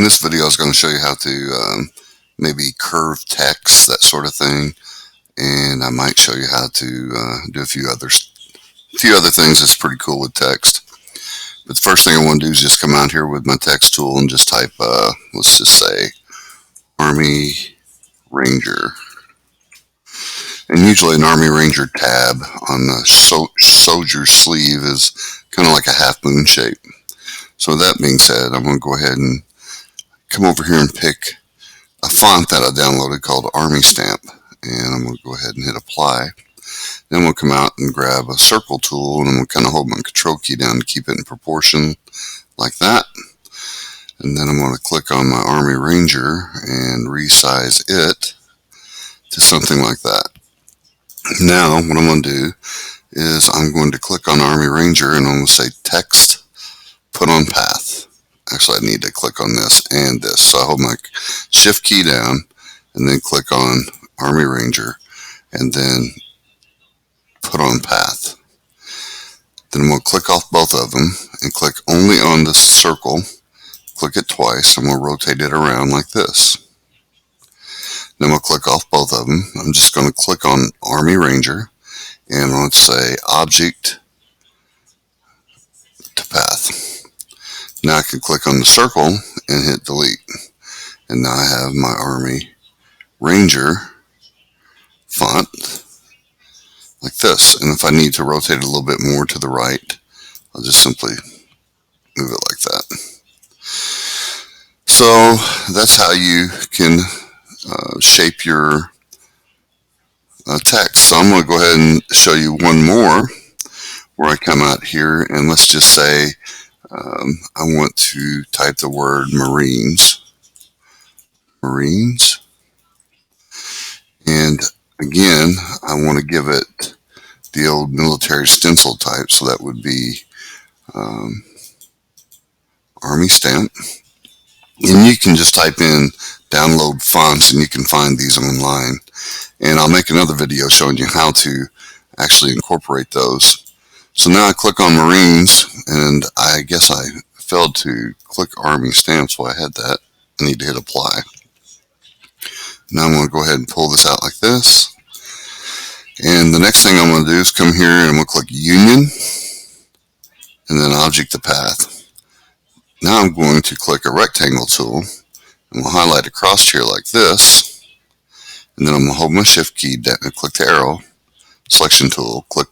In this video, I was going to show you how to maybe curve text, that sort of thing, and I might show you how to do a few other things that's pretty cool with text. But the first thing I want to do is just come out here with my text tool and just type, let's just say, Army Ranger. And usually an Army Ranger tab on the soldier sleeve is kind of like a half moon shape. So with that being said, I'm going to go ahead and come over here and pick a font that I downloaded called Army Stamp, and I'm going to go ahead and hit apply. Then we'll come out and grab a circle tool, and I'm going to kind of hold my control key down to keep it in proportion like that. And then I'm going to click on my Army Ranger and resize it to something like that. Now what I'm going to do is I'm going to click on Army Ranger and I'm going to say text put on path. Actually, I need to click on this and this. So I hold my shift key down and then click on Army Ranger and then put on path. Then I'm going to click off both of them and click only on the circle. Click it twice. I'm going to rotate it around like this. Then we'll click off both of them. I'm just going to click on Army Ranger and I'm going to say object to path. Now I can click on the circle and hit delete. And now I have my Army Ranger font like this. And if I need to rotate it a little bit more to the right, I'll just simply move it like that. So that's how you can shape your text. So I'm going to go ahead and show you one more where I come out here and let's just say I want to type the word Marines. Marines. And again, I want to give it the old military stencil type, so that would be Army Stamp. And you can just type in download fonts and you can find these online. And I'll make another video showing you how to actually incorporate those. So now I click on Marines, and I guess I failed to click Army Stamp, so I had that. I need to hit apply. Now I'm going to go ahead and pull this out like this. And the next thing I'm going to do is come here and I'm going to click Union and then Object to Path. Now I'm going to click a rectangle tool and we'll highlight across here like this. And then I'm going to hold my shift key down and click the arrow, selection tool, click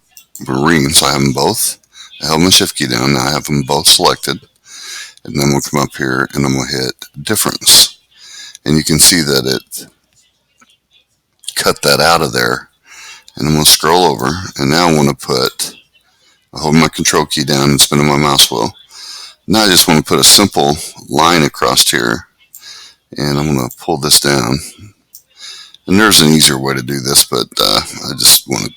Marine, so I have them both. I held my shift key down, now I have them both selected. And then we'll come up here and I'm going to hit difference. And you can see that it cut that out of there. And I'm going to scroll over and now I want to I hold my control key down and spin on my mouse wheel. Now I just want to put a simple line across here and I'm going to pull this down. And there's an easier way to do this, but I just want to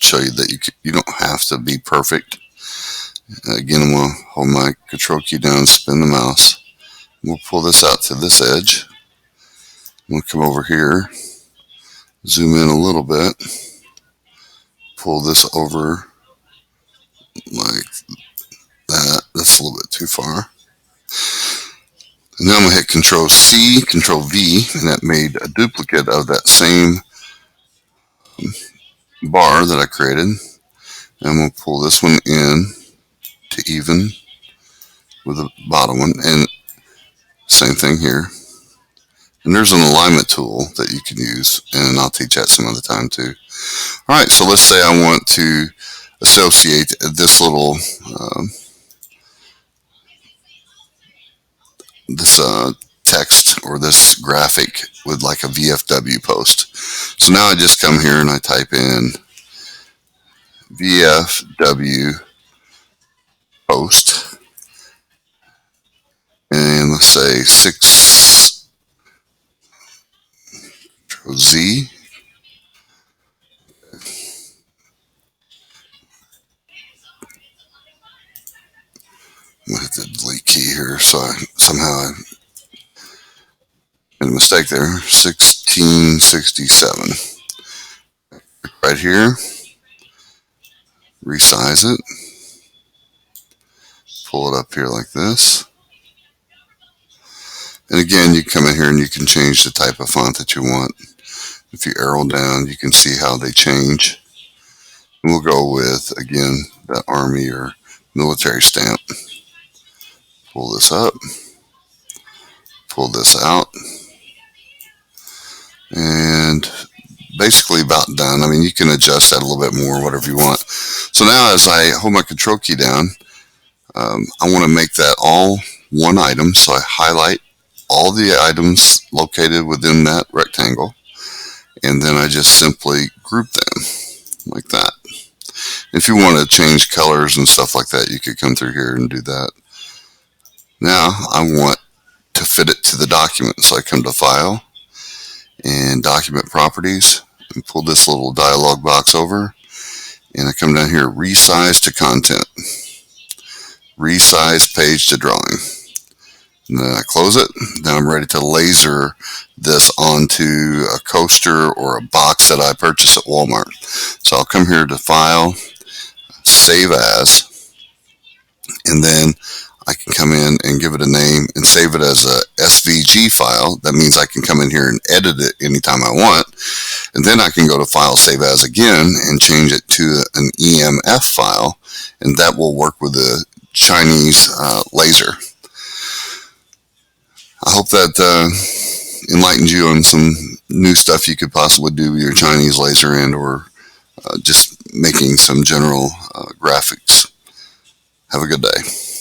show you that you don't have to be perfect. Again, I'm going to hold my control key down and spin the mouse. We'll pull this out to this edge. I'm going to come over here, zoom in a little bit, pull this over like that. That's a little bit too far. And then I'm going to hit Control C, Control V, and that made a duplicate of that same bar that I created. And I'm going to pull this one in to even with the bottom one, and same thing here. And there's an alignment tool that you can use, and I'll teach that some other time too. Alright, so let's say I want to associate this little text or this graphic with like a VFW post. So now I just come here and I type in VFW post, and let's say 6 Control Z. I'm going to hit the delete key here, so I made a mistake there. 1667. Right here, resize it, pull it up here like this. And again, you come in here and you can change the type of font that you want. If you arrow down, you can see how they change. And we'll go with, again, that Army or military stamp. Pull this up, pull this out, and basically about done. I mean, you can adjust that a little bit more, whatever you want. So now as I hold my control key down, I want to make that all one item. So I highlight all the items located within that rectangle, and then I just simply group them like that. If you want to change colors and stuff like that, you could come through here and do that. Now I want to fit it to the document. So I come to File and Document Properties and pull this little dialog box over, and I come down here, Resize to Content, Resize Page to Drawing. And then I close it. Then I'm ready to laser this onto a coaster or a box that I purchased at Walmart. So I'll come here to File, Save As, and then I can come in and give it a name and save it as a SVG file. That means I can come in here and edit it anytime I want. And then I can go to File, Save As again and change it to an EMF file, and that will work with the Chinese laser. I hope that enlightened you on some new stuff you could possibly do with your Chinese laser and or just making some general graphics. Have a good day.